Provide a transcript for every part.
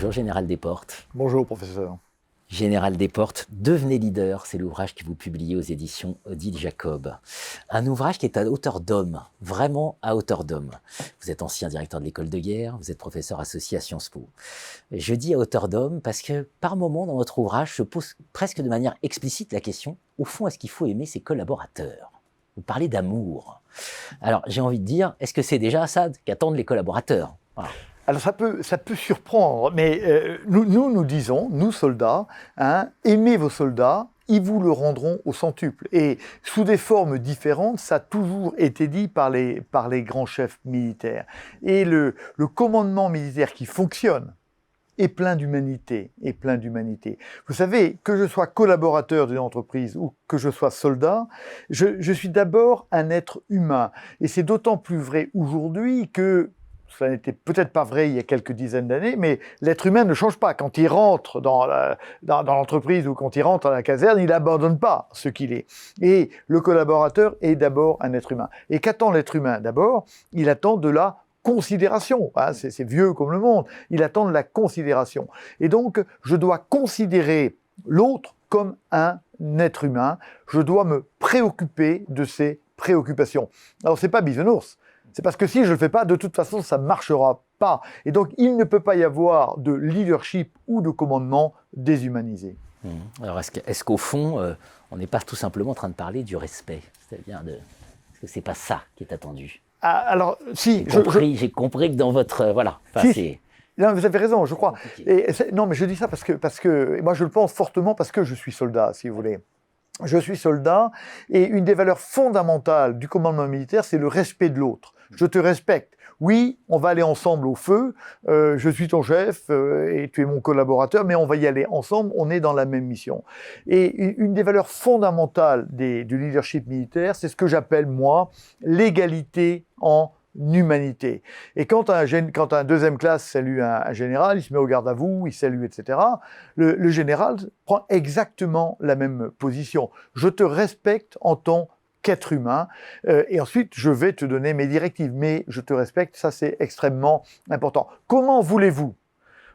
Bonjour Général Desportes. Bonjour professeur. Général Desportes, Devenez leader, c'est l'ouvrage que vous publiez aux éditions Odile Jacob. Un ouvrage qui est à hauteur d'homme, vraiment à hauteur d'homme. Vous êtes ancien directeur de l'école de guerre, vous êtes professeur associé à Sciences Po. Je dis à hauteur d'homme parce que par moments dans votre ouvrage se pose presque de manière explicite la question, au fond, est-ce qu'il faut aimer ses collaborateurs ? Vous parlez d'amour. Alors j'ai envie de dire, est-ce que c'est déjà ça qu'attendent les collaborateurs ? Voilà. Alors ça peut surprendre, mais nous disons, nous soldats, aimez vos soldats, ils vous le rendront au centuple. Et sous des formes différentes, ça a toujours été dit par les grands chefs militaires. Et le commandement militaire qui fonctionne est plein d'humanité, Vous savez, que je sois collaborateur d'une entreprise ou que je sois soldat, je suis d'abord un être humain. Et c'est d'autant plus vrai aujourd'hui que ça n'était peut-être pas vrai il y a quelques dizaines d'années, mais l'être humain ne change pas. Quand il rentre dans l'entreprise ou quand il rentre à la caserne, il n'abandonne pas ce qu'il est. Et le collaborateur est d'abord un être humain. Et qu'attend l'être humain ? D'abord, il attend de la considération. C'est vieux comme le monde. Il attend de la considération. Et donc, je dois considérer l'autre comme un être humain. Je dois me préoccuper de ses préoccupations. Alors, c'est pas bisounours. C'est parce que si je ne le fais pas, de toute façon, ça ne marchera pas. Et donc, il ne peut pas y avoir de leadership ou de commandement déshumanisé. Alors, est-ce qu'au fond, on n'est pas tout simplement en train de parler du respect ? C'est-à-dire, est-ce que ce n'est pas ça qui est attendu ? Alors, si. J'ai compris que dans votre... voilà. Enfin, si. Non, vous avez raison, je crois. Non, mais je dis ça parce que moi, je le pense fortement parce que je suis soldat, si vous voulez. Je suis soldat et une des valeurs fondamentales du commandement militaire, c'est le respect de l'autre. Je te respecte. Oui, on va aller ensemble au feu, je suis ton chef et tu es mon collaborateur, mais on va y aller ensemble, on est dans la même mission. Et une des valeurs fondamentales du leadership militaire, c'est ce que j'appelle, moi, l'égalité en humanité. Et quand un deuxième classe salue un général, il se met au garde à vous, il salue, etc., le général prend exactement la même position. Je te respecte en tant qu'être humain, et ensuite je vais te donner mes directives, mais je te respecte, ça c'est extrêmement important. Comment voulez-vous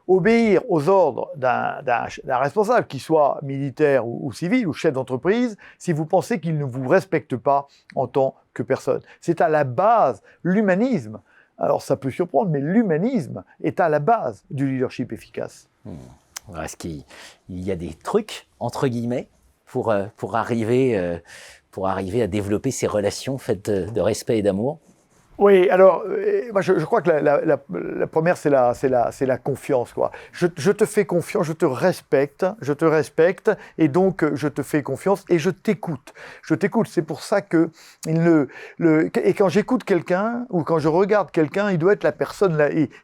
obéir aux ordres d'un responsable, qu'il soit militaire ou civil, ou chef d'entreprise, si vous pensez qu'il ne vous respecte pas en tant que personne ? C'est à la base, l'humanisme, alors ça peut surprendre, mais l'humanisme est à la base du leadership efficace. Est-ce qu'il y a des trucs, entre guillemets, pour arriver à développer ces relations faites de respect et d'amour ? Oui, alors, moi je crois que la première, c'est la confiance, quoi. Je te fais confiance, je te respecte, et donc je te fais confiance et je t'écoute. C'est pour ça que et quand j'écoute quelqu'un ou quand je regarde quelqu'un, il doit être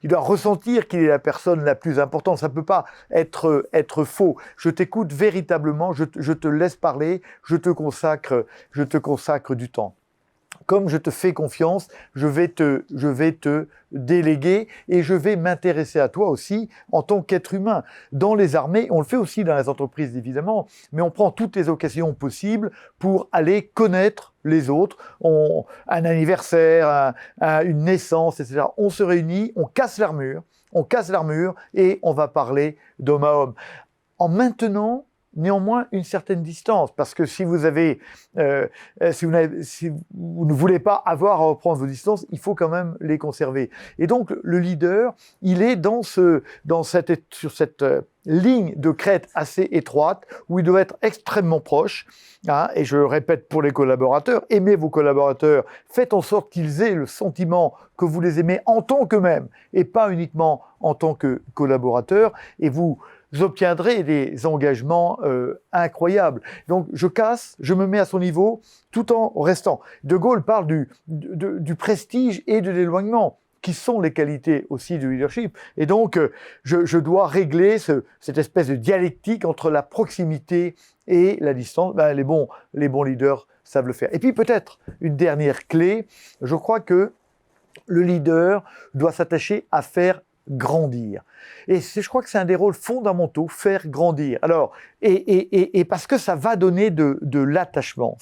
il doit ressentir qu'il est la personne la plus importante. Ça peut pas être faux. Je t'écoute véritablement, je te laisse parler, je te consacre du temps. Comme je te fais confiance, je vais te déléguer et je vais m'intéresser à toi aussi en tant qu'être humain. Dans les armées, on le fait aussi dans les entreprises évidemment, mais on prend toutes les occasions possibles pour aller connaître les autres. Un anniversaire, une naissance, etc. On se réunit, on casse l'armure et on va parler d'homme à homme. En maintenant néanmoins une certaine distance, parce que si vous ne voulez pas avoir à reprendre vos distances, il faut quand même les conserver. Et donc le leader, il est sur cette ligne de crête assez étroite où il doit être extrêmement proche. Et je répète pour les collaborateurs, aimez vos collaborateurs, faites en sorte qu'ils aient le sentiment que vous les aimez en tant qu'eux-mêmes et pas uniquement en tant que collaborateurs, et vous obtiendrez des engagements incroyables. Donc je me mets à son niveau tout en restant. De Gaulle parle du prestige et de l'éloignement, qui sont les qualités aussi du leadership. Et donc, je dois régler cette espèce de dialectique entre la proximité et la distance. Les bons leaders savent le faire. Et puis peut-être une dernière clé, je crois que le leader doit s'attacher à faire grandir. Et je crois que c'est un des rôles fondamentaux, faire grandir. Alors, et parce que ça va donner de l'attachement.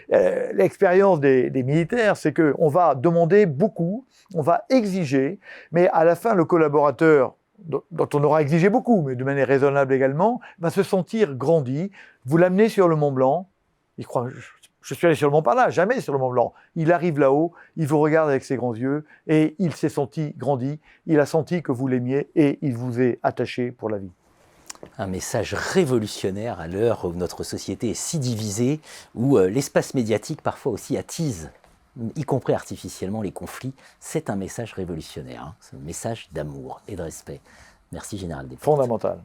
L'expérience des militaires, c'est qu'on va demander beaucoup, on va exiger, mais à la fin, le collaborateur dont on aura exigé beaucoup, mais de manière raisonnable également, va se sentir grandi. Vous l'amenez sur le Mont Blanc, il croit, je suis allé sur le Mont Parnasse, jamais sur le Mont Blanc. Il arrive là-haut, il vous regarde avec ses grands yeux, et il s'est senti grandi, il a senti que vous l'aimiez, et il vous est attaché pour la vie. Un message révolutionnaire à l'heure où notre société est si divisée, où l'espace médiatique parfois aussi attise, y compris artificiellement, les conflits. C'est un message révolutionnaire, hein. C'est un message d'amour et de respect. Merci Général Desportes. Fondamental.